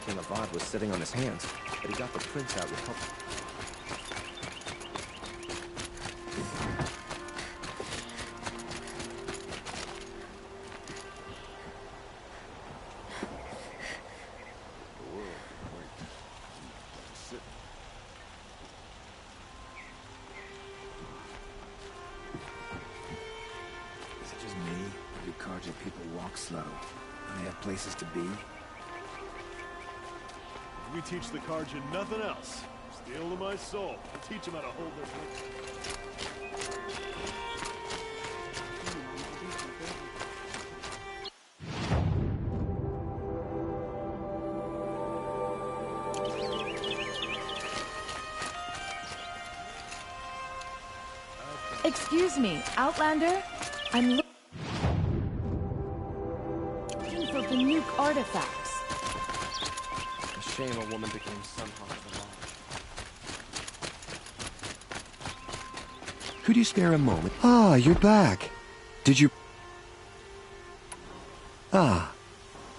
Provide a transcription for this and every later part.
King Avad was sitting on his hands, but he got the prince out with help. Is it just me, or do Karja people walk slow? Do they have places to be? We teach the Karja nothing else. Steal to my soul. We'll teach them how to hold their liquor. Excuse me, Outlander? I'm looking for Banuk artifacts. A shame a woman became Sunhawk of the law. Could you spare a moment? Ah, you're back. Did you... Ah,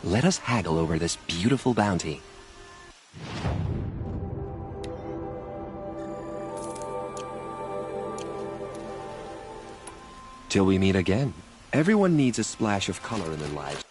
let us haggle over this beautiful bounty. Till we meet again. Everyone needs a splash of color in their lives.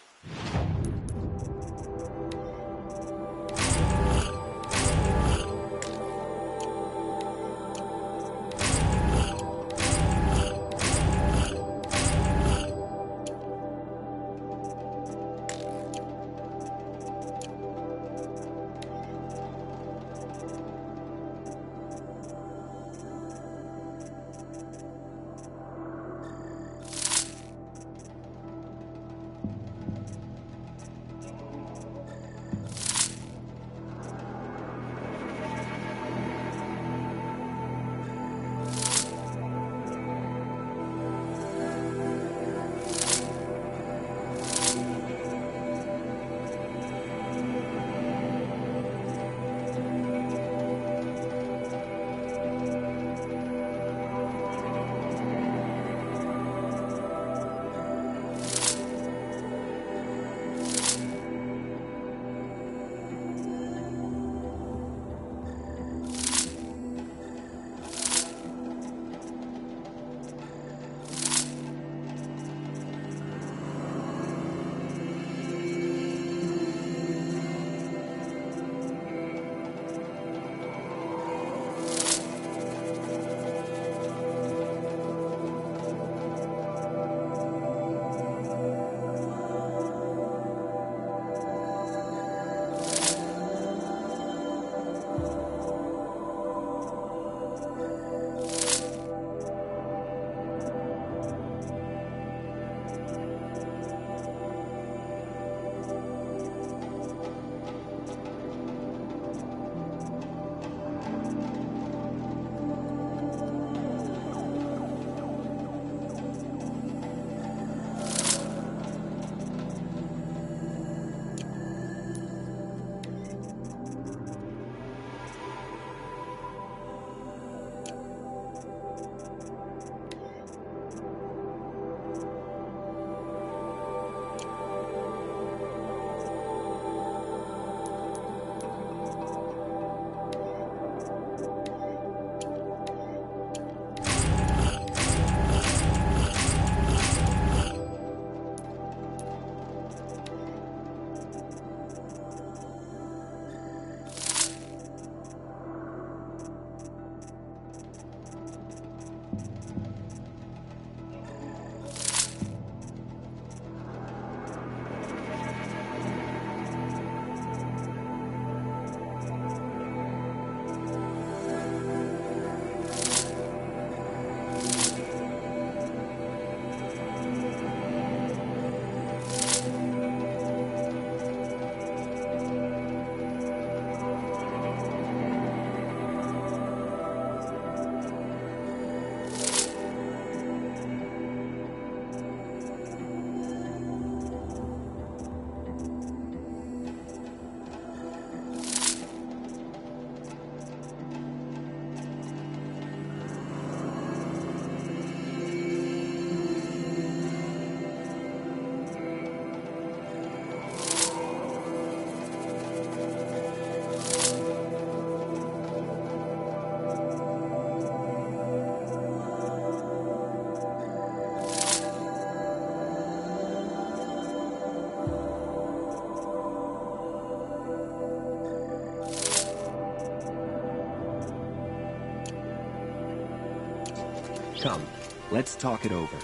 Come, let's talk it over.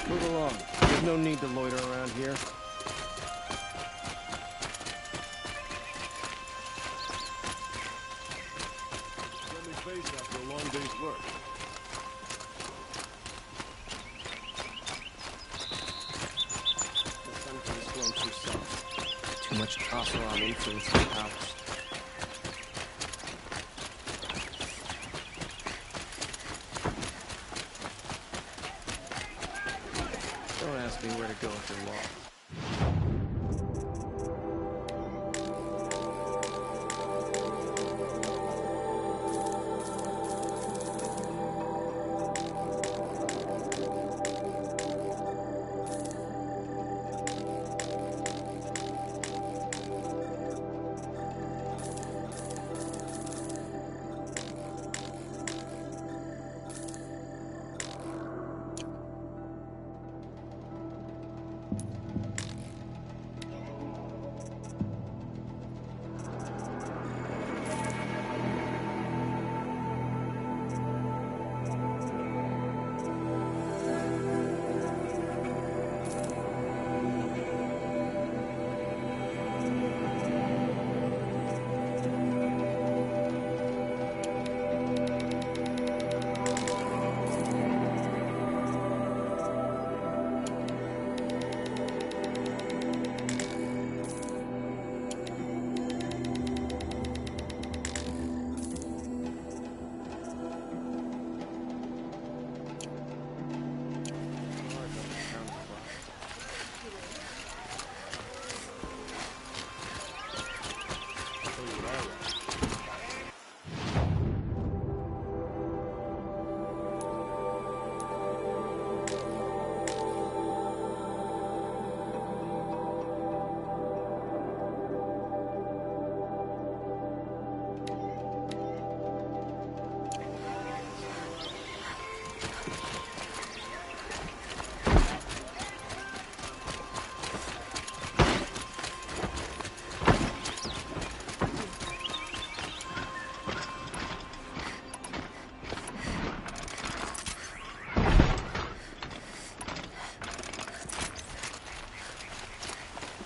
Move along. There's no need to loiter around here. Friendly face after a long day's work. The sun has grown too soft. Too much Oseram influence in the house. Don't ask me where to go if you're lost.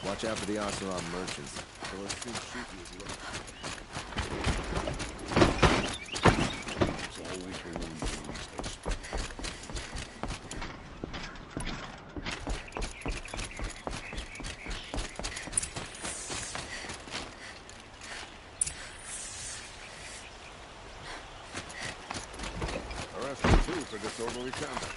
Watch out for the Oseram merchants. They'll soon shoot you as well. There's always room for these things. Arrested too for disorderly conduct.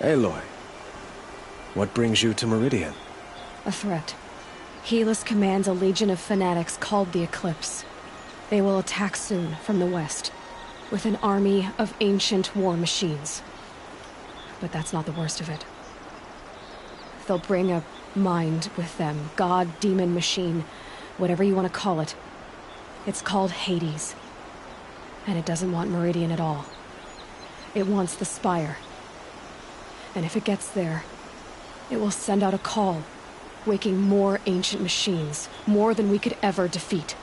Aloy, what brings you to Meridian? A threat. Helis commands a legion of fanatics called the Eclipse. They will attack soon from the west, with an army of ancient war machines. But that's not the worst of it. They'll bring a mind with them, god, demon, machine, whatever you want to call it. It's called Hades. And it doesn't want Meridian at all. It wants the Spire. And if it gets there, it will send out a call, waking more ancient machines, more than we could ever defeat.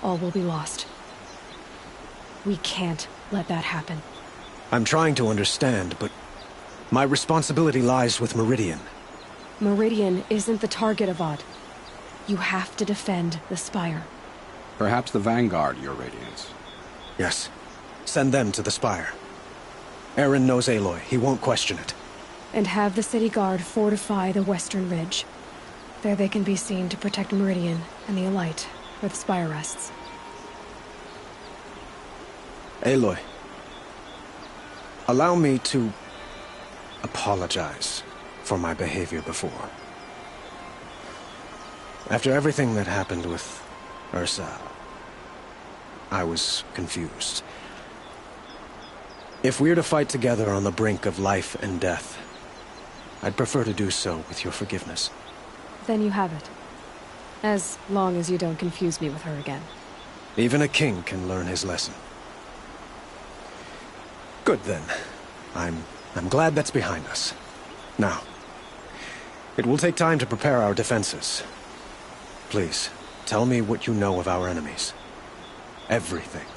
All will be lost. We can't let that happen. I'm trying to understand, but my responsibility lies with Meridian. Meridian isn't the target, Avad. You have to defend the Spire. Perhaps the Vanguard, Your Radiance. Yes. Send them to the Spire. Aaron knows Aloy. He won't question it. And have the city guard fortify the western ridge. There they can be seen to protect Meridian and the Elite, where the Spire rests. Aloy, allow me to apologize for my behavior before. After everything that happened with Ursa, I was confused. If we're to fight together on the brink of life and death, I'd prefer to do so with your forgiveness. Then you have it. As long as you don't confuse me with her again. Even a king can learn his lesson. Good then. I'm glad that's behind us. Now, it will take time to prepare our defenses. Please, tell me what you know of our enemies. Everything.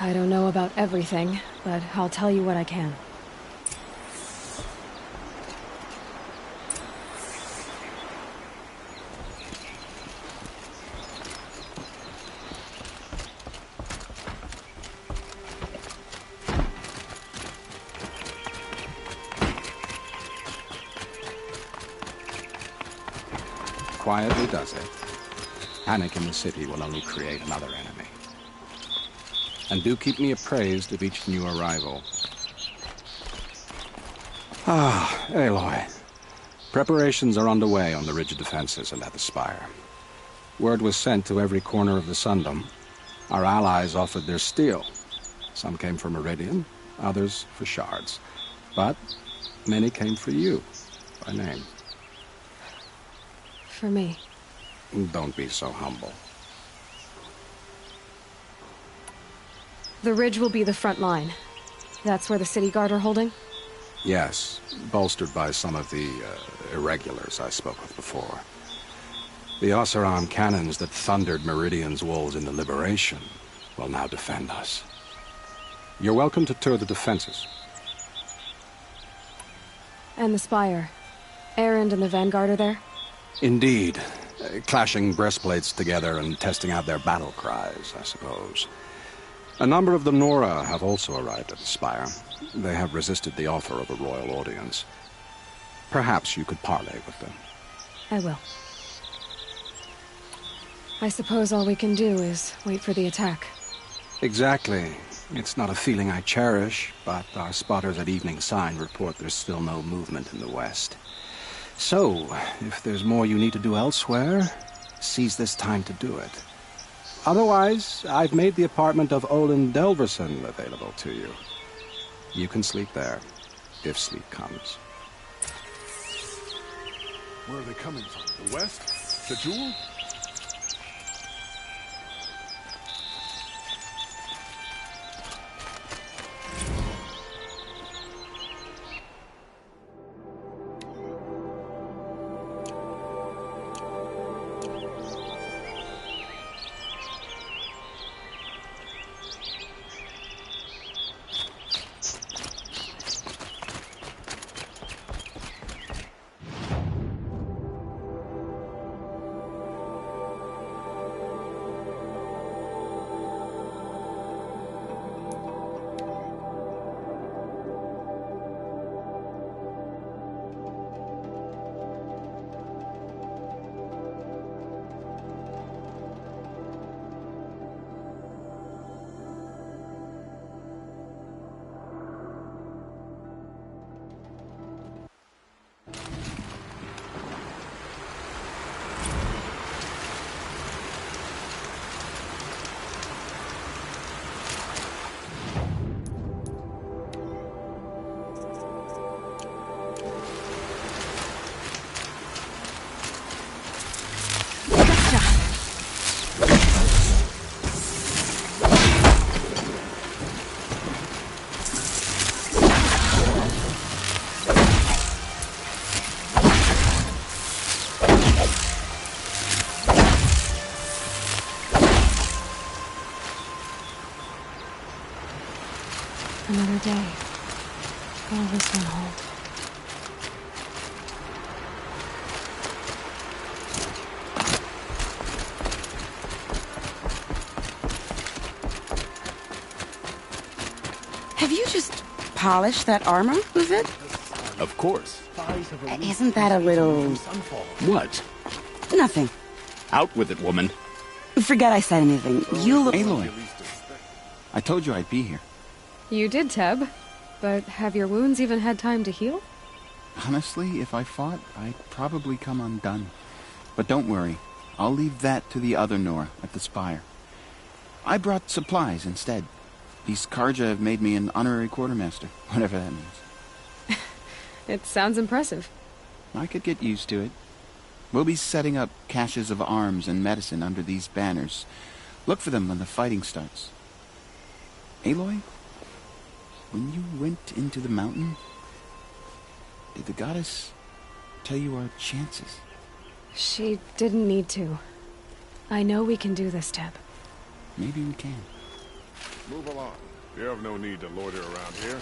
I don't know about everything, but I'll tell you what I can. Quietly does it. Panic in the city will only create another enemy. And do keep me appraised of each new arrival. Ah, Aloy. Preparations are underway on the ridge defenses and at the Spire. Word was sent to every corner of the Sundom. Our allies offered their steel. Some came for Meridian, others for shards. But many came for you, by name. For me. Don't be so humble. The ridge will be the front line. That's where the city guard are holding? Yes, bolstered by some of the irregulars I spoke of before. The Oseram cannons that thundered Meridian's walls in the Liberation will now defend us. You're welcome to tour the defenses. And the Spire. Erend and the Vanguard are there? Indeed. Clashing breastplates together and testing out their battle cries, I suppose. A number of the Nora have also arrived at the Spire. They have resisted the offer of a royal audience. Perhaps you could parley with them. I will. I suppose all we can do is wait for the attack. Exactly. It's not a feeling I cherish, but our spotters at Evening Sign report there's still no movement in the west. So, if there's more you need to do elsewhere, seize this time to do it. Otherwise, I've made the apartment of Olin Delverson available to you. You can sleep there, if sleep comes. Where are they coming from? The west? The jewel? Another day. Call this one home. Have you just polished that armor, Uvid? Of course. Isn't that a little... What? Nothing. Out with it, woman. Forget I said anything. You look... Aloy, I told you I'd be here. You did, Teb. But have your wounds even had time to heal? Honestly, if I fought, I'd probably come undone. But don't worry. I'll leave that to the other Nora at the Spire. I brought supplies instead. These Karja have made me an honorary quartermaster, whatever that means. It sounds impressive. I could get used to it. We'll be setting up caches of arms and medicine under these banners. Look for them when the fighting starts. Aloy, when you went into the mountain, did the goddess tell you our chances? She didn't need to. I know we can do this, Teb. Maybe we can. Move along. You have no need to loiter around here.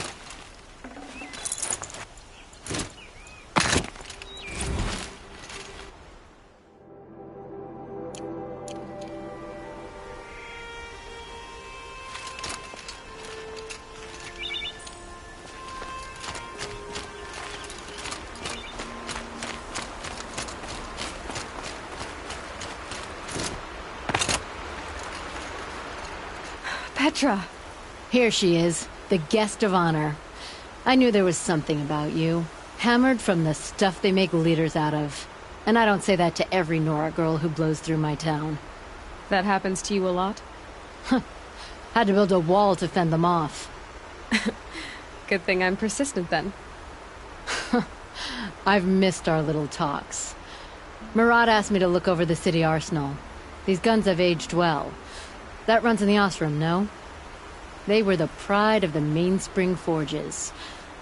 Petra! Here she is, the guest of honor. I knew there was something about you. Hammered from the stuff they make leaders out of. And I don't say that to every Nora girl who blows through my town. That happens to you a lot? Had to build a wall to fend them off. Good thing I'm persistent then. I've missed our little talks. Murad asked me to look over the city arsenal. These guns have aged well. That runs in the Osram, no? They were the pride of the Mainspring Forges,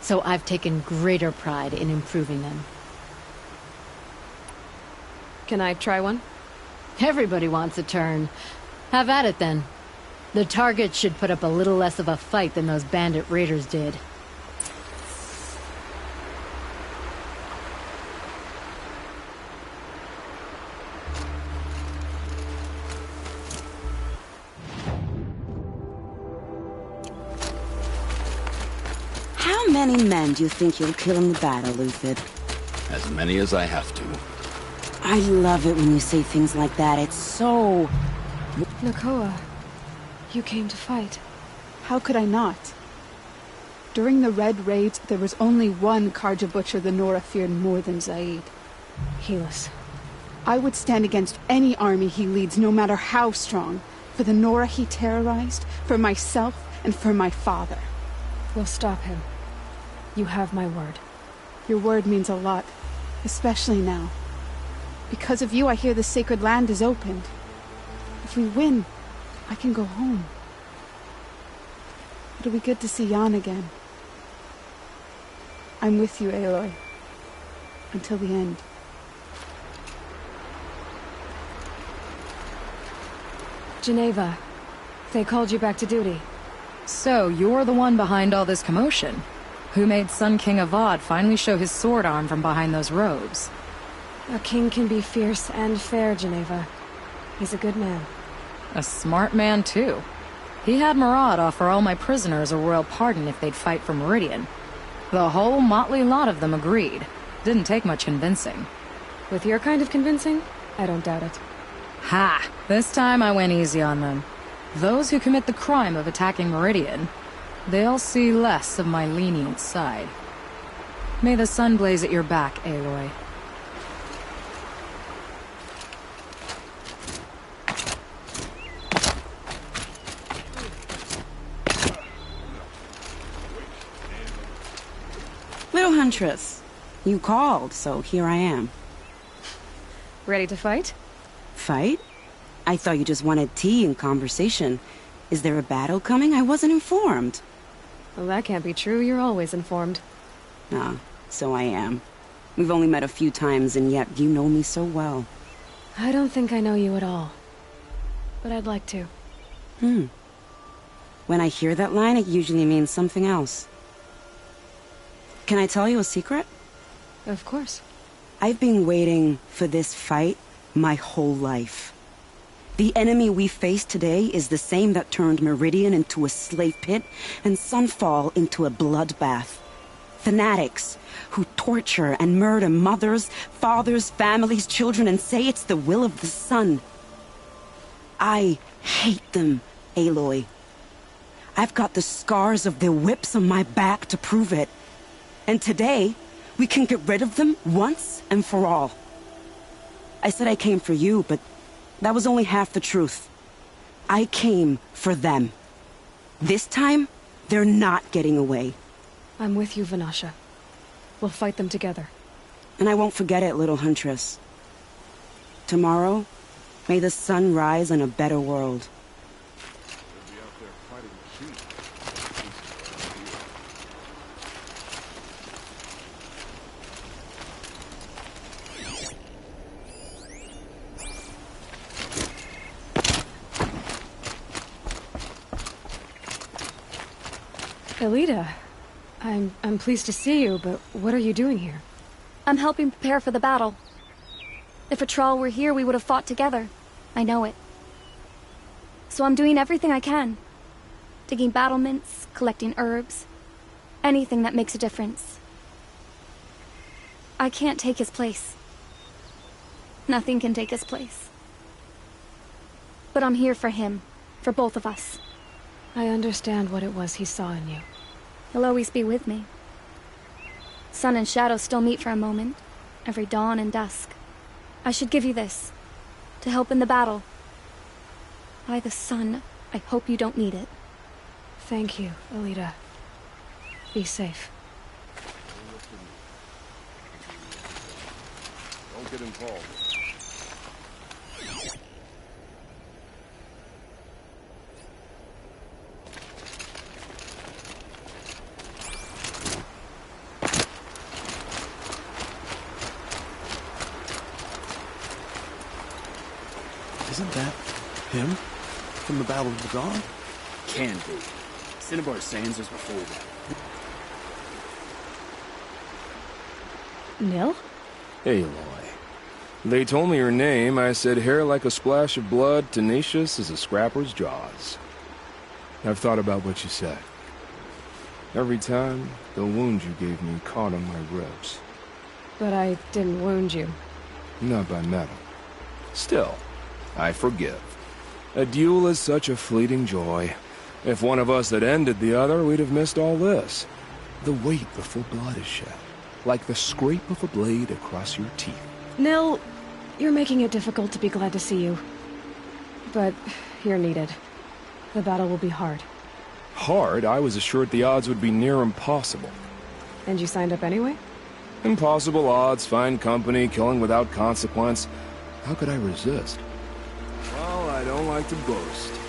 so I've taken greater pride in improving them. Can I try one? Everybody wants a turn. Have at it, then. The target should put up a little less of a fight than those bandit raiders did. How many men do you think you'll kill in the battle, Uvid? As many as I have to. I love it when you say things like that. It's so... Nakoa, you came to fight. How could I not? During the Red Raids, there was only one Karja butcher the Nora feared more than Zaid. Helis. I would stand against any army he leads, no matter how strong. For the Nora he terrorized, for myself, and for my father. We'll stop him. You have my word. Your word means a lot, especially now. Because of you, I hear the sacred land is opened. If we win, I can go home. It'll be good to see Jan again. I'm with you, Aloy. Until the end. Geneva, they called you back to duty. So, you're the one behind all this commotion? Who made Sun King Avad finally show his sword arm from behind those robes? A king can be fierce and fair, Geneva. He's a good man. A smart man, too. He had Murad offer all my prisoners a royal pardon if they'd fight for Meridian. The whole motley lot of them agreed. Didn't take much convincing. With your kind of convincing, I don't doubt it. Ha! This time I went easy on them. Those who commit the crime of attacking Meridian, they'll see less of my lenient side. May the sun blaze at your back, Aloy. Little Huntress, you called, so here I am. Ready to fight? Fight? I thought you just wanted tea and conversation. Is there a battle coming? I wasn't informed. Well, that can't be true. You're always informed. Ah, so I am. We've only met a few times, and yet you know me so well. I don't think I know you at all. But I'd like to. When I hear that line, it usually means something else. Can I tell you a secret? Of course. I've been waiting for this fight my whole life. The enemy we face today is the same that turned Meridian into a slave pit and Sunfall into a bloodbath. Fanatics who torture and murder mothers, fathers, families, children, and say it's the will of the sun. I hate them, Aloy. I've got the scars of their whips on my back to prove it. And today, we can get rid of them once and for all. I said I came for you, but that was only half the truth. I came for them. This time, they're not getting away. I'm with you, Vanasha. We'll fight them together. And I won't forget it, little huntress. Tomorrow, may the sun rise in a better world. Elita, I'm pleased to see you, but what are you doing here? I'm helping prepare for the battle. If a Thrall were here, we would have fought together. I know it. So I'm doing everything I can. Digging battlements, collecting herbs. Anything that makes a difference. I can't take his place. Nothing can take his place. But I'm here for him. For both of us. I understand what it was he saw in you. He'll always be with me. Sun and shadow still meet for a moment. Every dawn and dusk. I should give you this. To help in the battle. By the sun, I hope you don't need it. Thank you, Elita. Be safe. Don't get involved. Isn't that him? From the Battle of the Dawn? Can be. Cinnabar Sands is before that. Nil? Aloy. They told me your name. I said hair like a splash of blood, tenacious as a scrapper's jaws. I've thought about what you said. Every time, the wound you gave me caught on my ribs. But I didn't wound you. Not by metal. Still, I forgive. A duel is such a fleeting joy. If one of us had ended the other, we'd have missed all this. The weight before blood is shed. Like the scrape of a blade across your teeth. Nil, you're making it difficult to be glad to see you. But you're needed. The battle will be hard. Hard? I was assured the odds would be near impossible. And you signed up anyway? Impossible odds, fine company, killing without consequence. How could I resist? Well, I don't like to boast.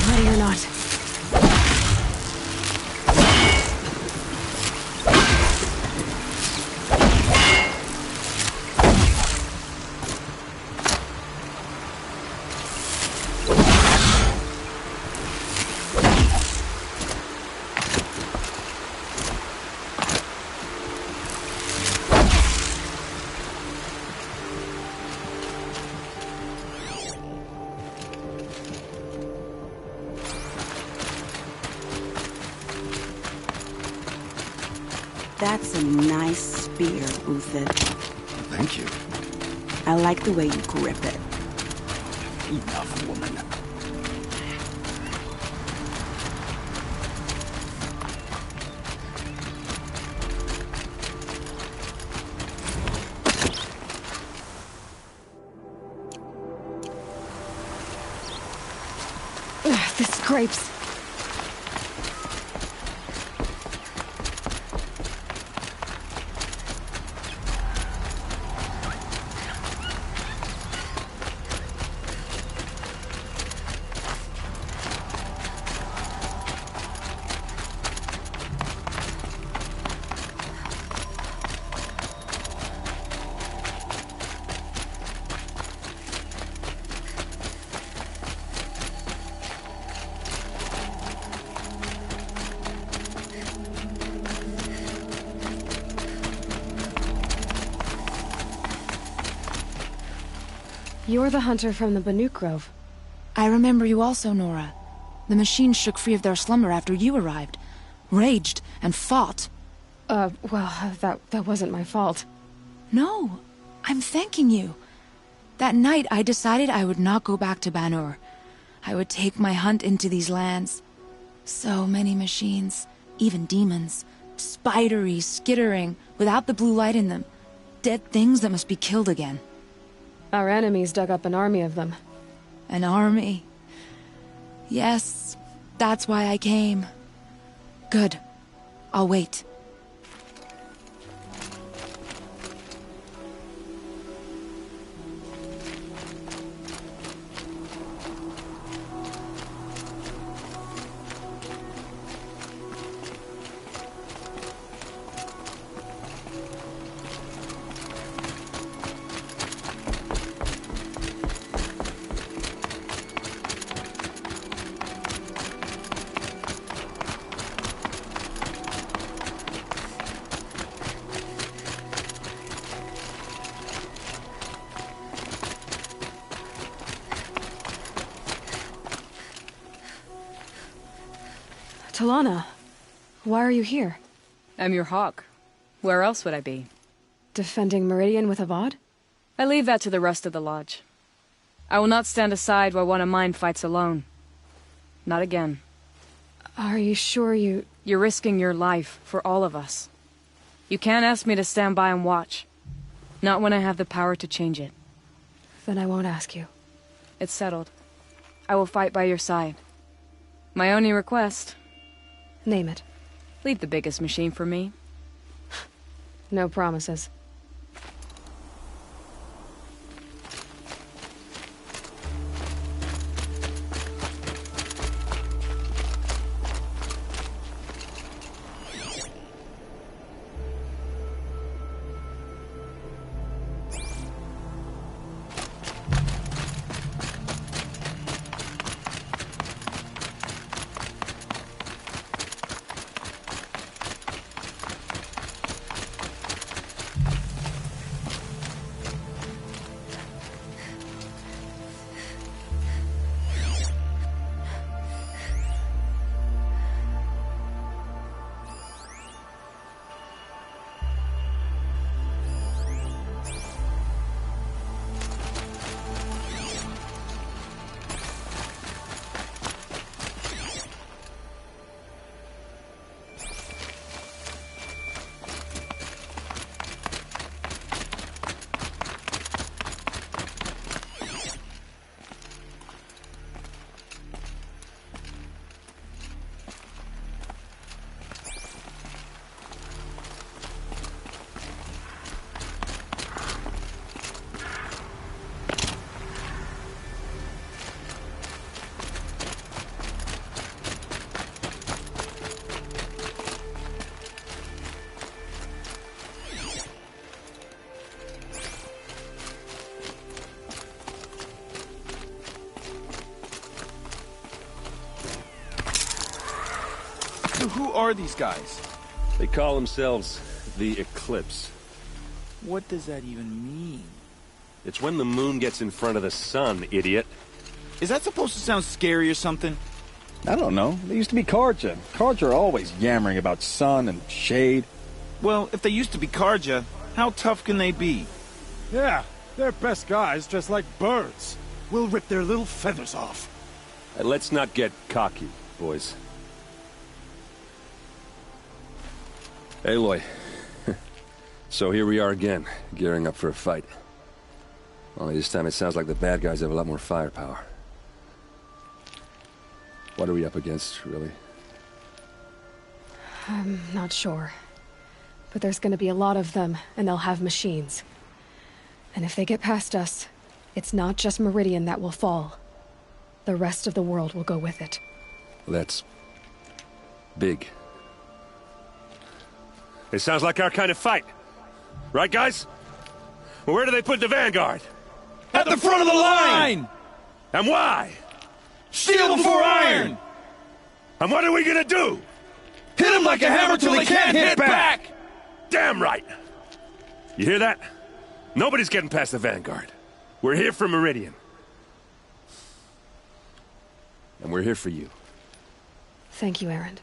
Ready or not. That's a nice spear, Uthid. Thank you. I like the way you grip it. Enough, woman. This scrapes. You're the hunter from the Banuk Grove. I remember you also, Nora. The machines shook free of their slumber after you arrived. Raged and fought. Well, that wasn't my fault. No, I'm thanking you. That night I decided I would not go back to Banur. I would take my hunt into these lands. So many machines, even demons. Spidery, skittering, without the blue light in them. Dead things that must be killed again. Our enemies dug up an army of them. An army? Yes, that's why I came. Good. I'll wait. Talana, why are you here? I'm your hawk. Where else would I be? Defending Meridian with Avad? I leave that to the rest of the Lodge. I will not stand aside while one of mine fights alone. Not again. Are you sure you... You're risking your life for all of us. You can't ask me to stand by and watch. Not when I have the power to change it. Then I won't ask you. It's settled. I will fight by your side. My only request... Name it. Leave the biggest machine for me. No promises. So who are these guys? They call themselves the Eclipse. What does that even mean? It's when the moon gets in front of the sun, idiot. Is that supposed to sound scary or something? I don't know. They used to be Karja. Karja are always yammering about sun and shade. Well, if they used to be Karja, how tough can they be? Yeah, they're best guys dressed like birds. We'll rip their little feathers off. Let's not get cocky, boys. Aloy. So here we are again, gearing up for a fight. Only this time it sounds like the bad guys have a lot more firepower. What are we up against, really? I'm not sure. But there's gonna be a lot of them, and they'll have machines. And if they get past us, it's not just Meridian that will fall. The rest of the world will go with it. That's... big. It sounds like our kind of fight. Right, guys? Well, where do they put the Vanguard? At the front of the line! And why? Steel before iron! And what are we gonna do? Hit them like a hammer till they can't hit back! Damn right! You hear that? Nobody's getting past the Vanguard. We're here for Meridian. And we're here for you. Thank you, Erend.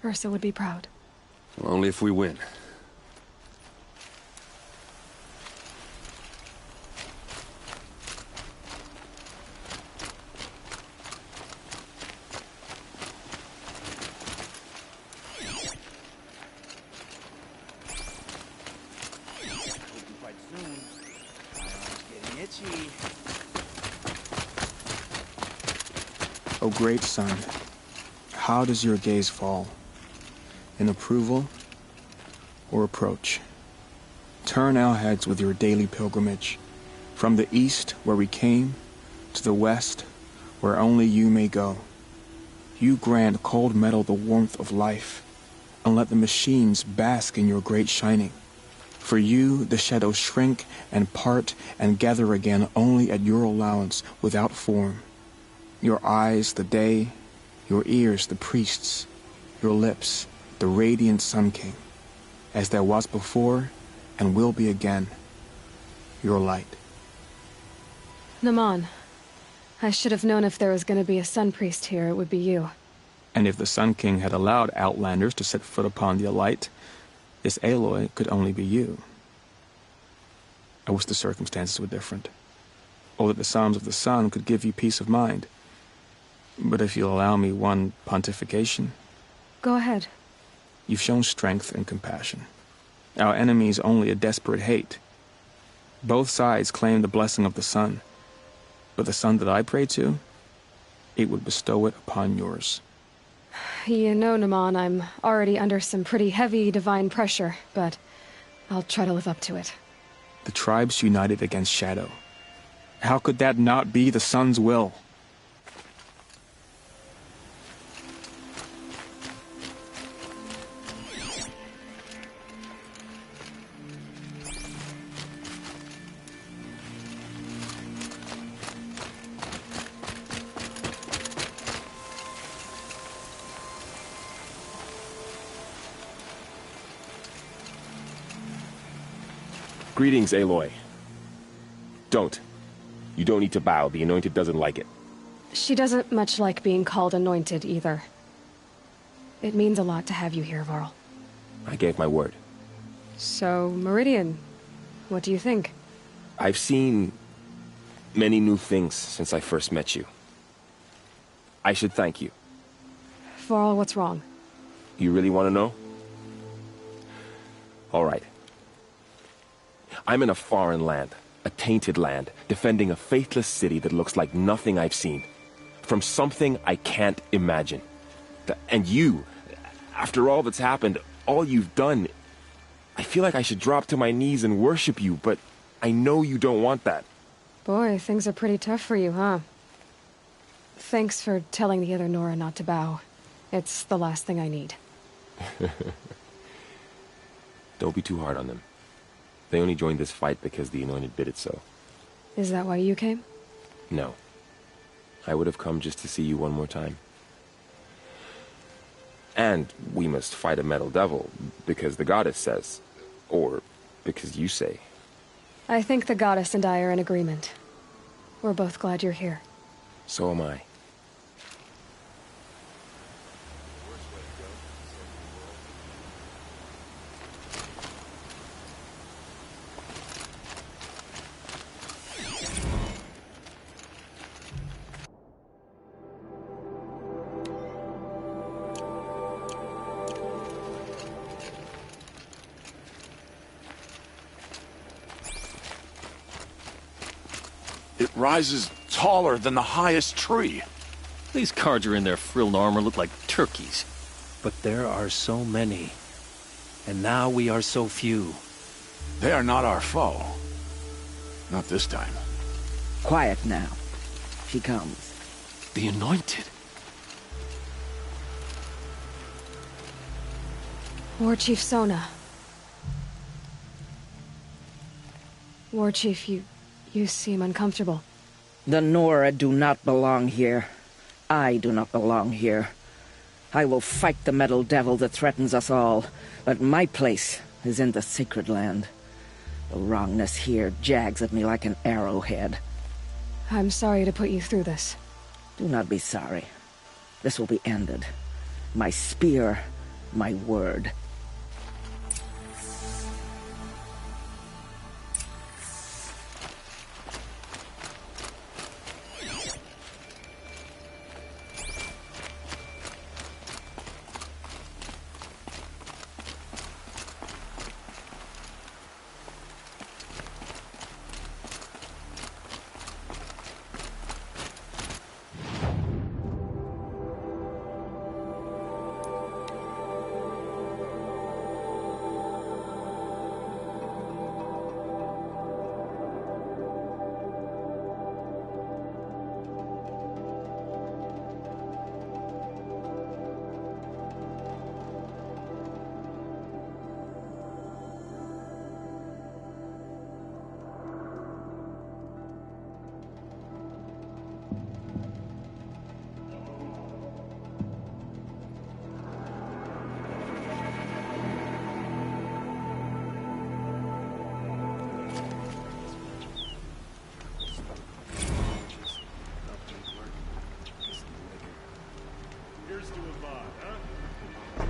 Ursa would be proud. Well, only if we win. O great sun, how does your gaze fall? In approval or approach? Turn our heads with your daily pilgrimage, from the east where we came, to the west where only you may go. You grant cold metal the warmth of life, and let the machines bask in your great shining. For you, the shadows shrink and part and gather again only at your allowance without form. Your eyes, the day, your ears, the priests, your lips, the radiant Sun King, as there was before and will be again, your light. Naman, I should have known if there was going to be a Sun Priest here, it would be you. And if the Sun King had allowed Outlanders to set foot upon the Elite, this Aloy could only be you. I wish the circumstances were different, or that the Psalms of the Sun could give you peace of mind. But if you'll allow me one pontification... Go ahead. You've shown strength and compassion. Our enemy's only a desperate hate. Both sides claim the blessing of the sun. But the sun that I pray to, it would bestow it upon yours. You know, Naman, I'm already under some pretty heavy divine pressure, but I'll try to live up to it. The tribes united against Shadow. How could that not be the sun's will? Greetings, Aloy. Don't. You don't need to bow. The Anointed doesn't like it. She doesn't much like being called anointed, either. It means a lot to have you here, Varl. I gave my word. So, Meridian, what do you think? I've seen many new things since I first met you. I should thank you. Varl, what's wrong? You really want to know? All right. I'm in a foreign land, a tainted land, defending a faithless city that looks like nothing I've seen. From something I can't imagine. And you, after all that's happened, all you've done, I feel like I should drop to my knees and worship you, but I know you don't want that. Boy, things are pretty tough for you, huh? Thanks for telling the other Nora not to bow. It's the last thing I need. Don't be too hard on them. They only joined this fight because the Anointed bid it so. Is that why you came? No. I would have come just to see you one more time. And we must fight a metal devil, because the goddess says. Or because you say. I think the goddess and I are in agreement. We're both glad you're here. So am I. It rises taller than the highest tree. These Carja in their frilled armor look like turkeys. But there are so many. And now we are so few. They are not our foe. Not this time. Quiet now. She comes. The Anointed. War Chief Sona. War Chief, you seem uncomfortable. The Nora do not belong here. I do not belong here. I will fight the metal devil that threatens us all, but my place is in the sacred land. The wrongness here jags at me like an arrowhead. I'm sorry to put you through this. Do not be sorry. This will be ended. My spear, my word. Here's to Avad, huh?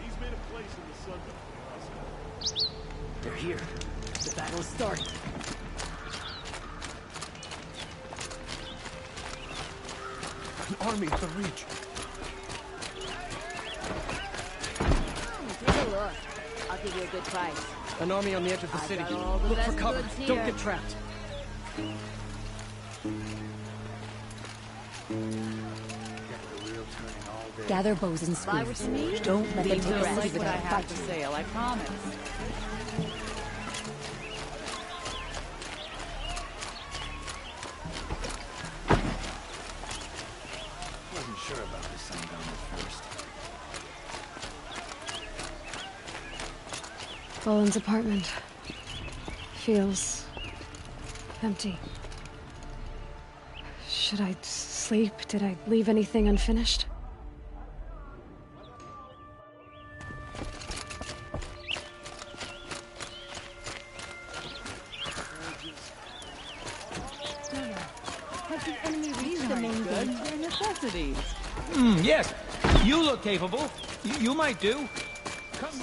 He's made a place in the Sun Belt. They're here. The battle is starting. An army at the Reach. Take a look. I'll give you a good price. An army on the edge of the I've city. got all the Look best for cover. goods Don't here. get trapped. Gather bows and If I were spears. to me, Don't let them you'll take like rest what I without have fighting. to say, I promise. Wasn't sure about this sundown at first. Boland's apartment feels empty. Should I sleep? Did I leave anything unfinished? Has the enemy reached the main gate? Their necessities. Yes. You look capable. You might do. Come.